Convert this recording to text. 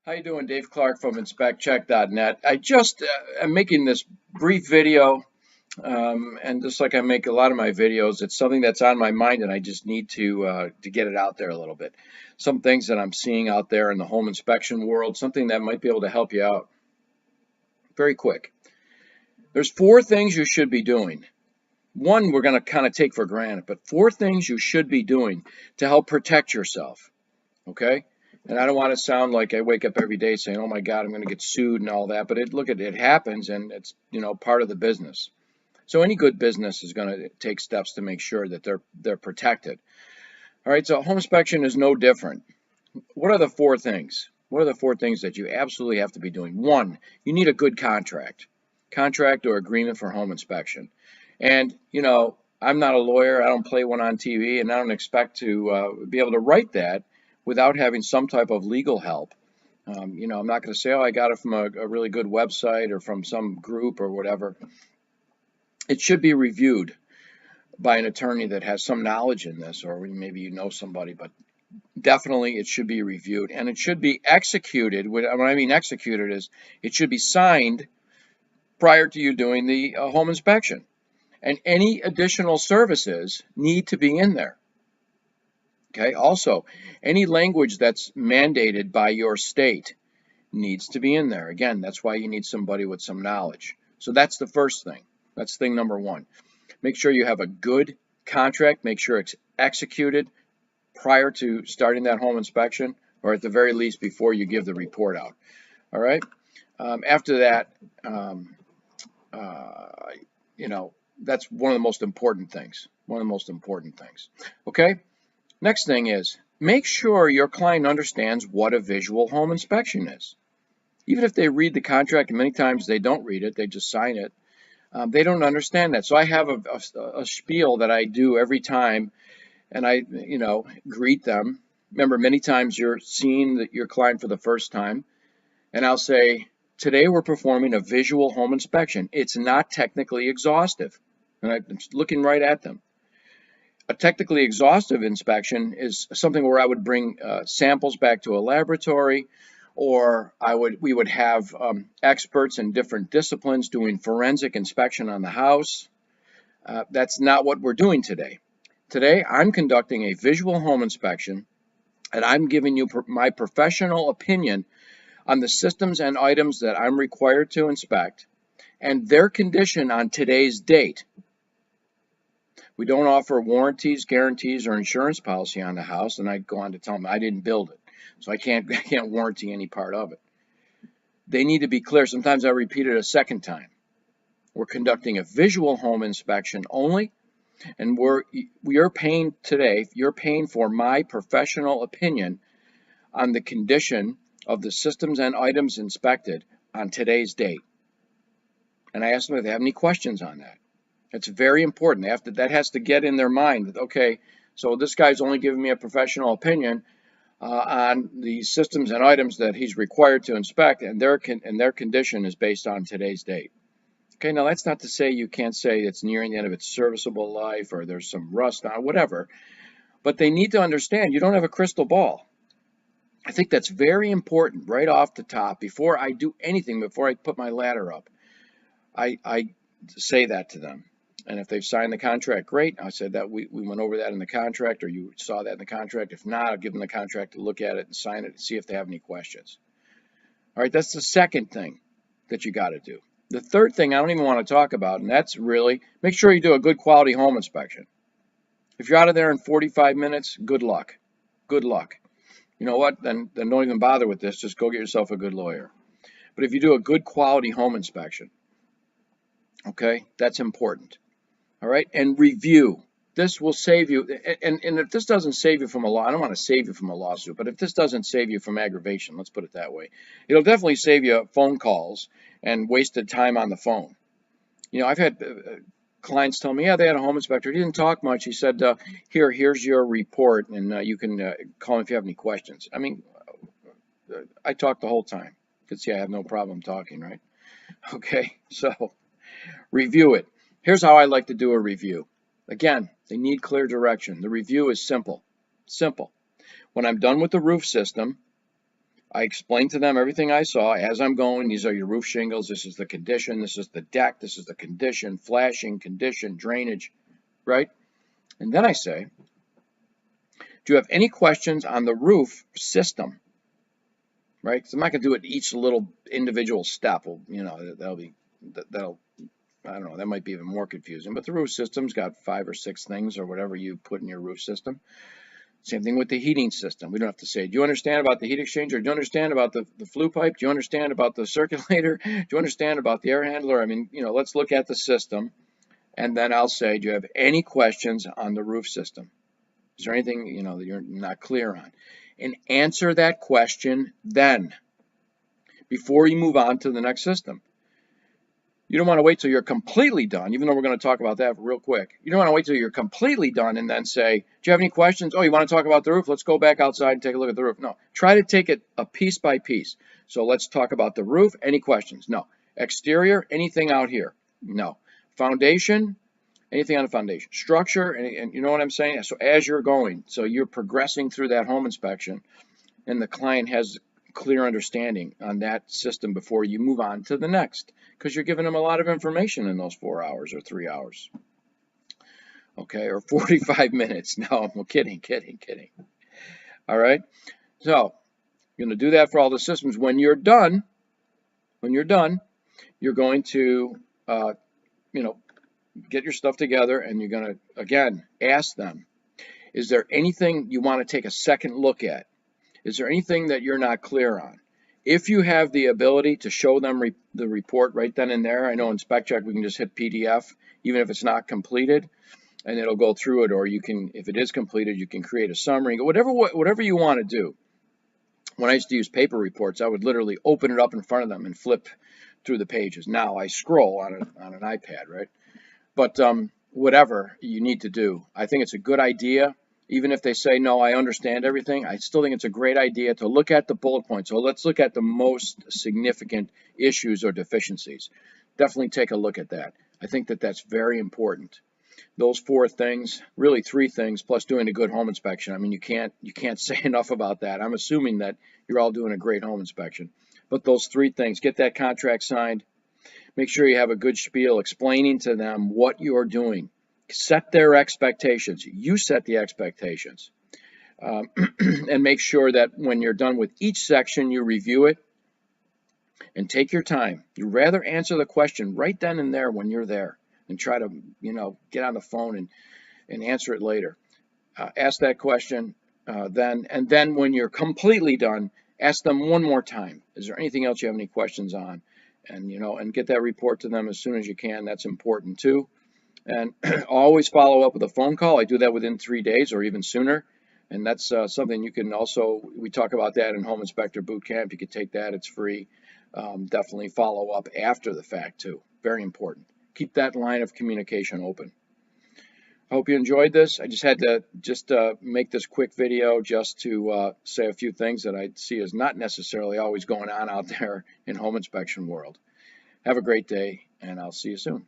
How you doing? Dave Clark from InspectCheck.net. I just am making this brief video, and just like I make a lot of my videos, it's something that's on my mind, and I just need to get it out there a little bit. Some things that I'm seeing out there in the home inspection world, something that might be able to help you out. Very quick. There's four things you should be doing. One we're going to kind of take for granted, but four things you should be doing to help protect yourself. Okay? And I don't want to sound like I wake up every day saying, "Oh my God, I'm going to get sued" and all that. But it happens, and it's part of the business. So any good business is going to take steps to make sure that they're protected. All right. So home inspection is no different. What are the four things? What are the four things that you absolutely have to be doing? One, you need a good contract or agreement for home inspection. And I'm not a lawyer. I don't play one on TV, and I don't expect to be able to write that without having some type of legal help. I'm not going to say, "Oh, I got it from a really good website or from some group or whatever." It should be reviewed by an attorney that has some knowledge in this, or maybe somebody, but definitely it should be reviewed, and it should be executed. What I mean executed is it should be signed prior to you doing the home inspection. And any additional services need to be in there. Okay. Also, any language that's mandated by your state needs to be in there. Again, that's why you need somebody with some knowledge. So that's the first thing. That's thing number one. Make sure you have a good contract. Make sure it's executed prior to starting that home inspection, or at the very least before you give the report out. All right. After that, that's one of the most important things. One of the most important things. Okay. Next thing is, make sure your client understands what a visual home inspection is. Even if they read the contract, and many times they don't read it, they just sign it, they don't understand that. So I have a spiel that I do every time, and I greet them. Remember, many times you're seeing your client for the first time, and I'll say, "Today we're performing a visual home inspection. It's not technically exhaustive." And I'm looking right at them. A technically exhaustive inspection is something where I would bring samples back to a laboratory, or we would have experts in different disciplines doing forensic inspection on the house. That's not what we're doing today. Today, I'm conducting a visual home inspection, and I'm giving you my professional opinion on the systems and items that I'm required to inspect and their condition on today's date. We don't offer warranties, guarantees, or insurance policy on the house, and I go on to tell them I didn't build it, so I can't warranty any part of it. They need to be clear. Sometimes I repeat it a second time. We're conducting a visual home inspection only, and you're paying for my professional opinion on the condition of the systems and items inspected on today's date. And I ask them if they have any questions on that. It's very important. That has to get in their mind that, okay, so this guy's only giving me a professional opinion on the systems and items that he's required to inspect, and their condition is based on today's date. Okay, now that's not to say you can't say it's nearing the end of its serviceable life or there's some rust on it, whatever. But they need to understand you don't have a crystal ball. I think that's very important right off the top. Before I do anything, before I put my ladder up, I say that to them. And if they've signed the contract, great. I said that we went over that in the contract, or you saw that in the contract. If not, I'll give them the contract to look at it and sign it and see if they have any questions. All right, that's the second thing that you got to do. The third thing I don't even want to talk about, and that's really make sure you do a good quality home inspection. If you're out of there in 45 minutes, good luck. Good luck. You know what? Then don't even bother with this. Just go get yourself a good lawyer. But if you do a good quality home inspection, okay, that's important. All right, and review. This will save you, and if this doesn't save you from I don't want to save you from a lawsuit, but if this doesn't save you from aggravation, let's put it that way, it'll definitely save you phone calls and wasted time on the phone. I've had clients tell me, yeah, they had a home inspector. He didn't talk much. He said, here's your report, and you can call me if you have any questions. I mean, I talk the whole time. You can see I have no problem talking, right? Okay, so review it. Here's how I like to do a review. Again, they need clear direction. The review is simple. Simple. When I'm done with the roof system, I explain to them everything I saw as I'm going. These are your roof shingles. This is the condition. This is the deck. This is the condition, flashing, condition, drainage, right? And then I say, do you have any questions on the roof system? Right? Because I'm not going to do it each little individual step. Well, you know, that'll I don't know, that might be even more confusing. But the roof system's got 5 or 6 things or whatever you put in your roof system. Same thing with the heating system. We don't have to say, do you understand about the heat exchanger? Do you understand about the flue pipe? Do you understand about the circulator? Do you understand about the air handler? I mean, you know, let's look at the system. And then I'll say, do you have any questions on the roof system? Is there anything, you know, that you're not clear on? And answer that question then, before you move on to the next system. You don't want to wait till you're completely done, even though we're going to talk about that real quick. You don't want to wait till you're completely done and then say, do you have any questions? Oh, you want to talk about the roof? Let's go back outside and take a look at the roof. No, try to take it a piece by piece. So let's talk about the roof. Any questions? No. Exterior, anything out here? No. Foundation, anything on the foundation? Structure, and you know what I'm saying? So as you're going, so you're progressing through that home inspection, and the client has clear understanding on that system before you move on to the next, because you're giving them a lot of information in those 4 hours or 3 hours, okay, or 45 minutes. No, I'm kidding. All right, so you're going to do that for all the systems. When you're done, you're going to you know, get your stuff together, and you're going to again ask them, is there anything you want to take a second look at? Is there anything that you're not clear on? If you have the ability to show them the report right then and there, I know in SpecCheck we can just hit PDF, even if it's not completed, and it'll go through it, or you can, if it is completed, you can create a summary, whatever you want to do. When I used to use paper reports, I would literally open it up in front of them and flip through the pages. Now I scroll on an iPad, right? But whatever you need to do, I think it's a good idea. Even if they say, no, I understand everything, I still think it's a great idea to look at the bullet points. So let's look at the most significant issues or deficiencies. Definitely take a look at that. I think that that's very important. Those 4 things, really 3 things, plus doing a good home inspection. I mean, you can't say enough about that. I'm assuming that you're all doing a great home inspection. But those 3 things, get that contract signed. Make sure you have a good spiel explaining to them what you're doing. Set their expectations. You set the expectations. And make sure that when you're done with each section, you review it and take your time. You'd rather answer the question right then and there when you're there and try to, you know, get on the phone and answer it later. Ask that question then when you're completely done, ask them one more time. Is there anything else you have any questions on? And, you know, and get that report to them as soon as you can. That's important too. And always follow up with a phone call. I do that within 3 days or even sooner. And that's something you can also, we talk about that in Home Inspector Boot Camp. You can take that, it's free. Definitely follow up after the fact too. Very important. Keep that line of communication open. I hope you enjoyed this. I just had to make this quick video just to say a few things that I see as not necessarily always going on out there in home inspection world. Have a great day, and I'll see you soon.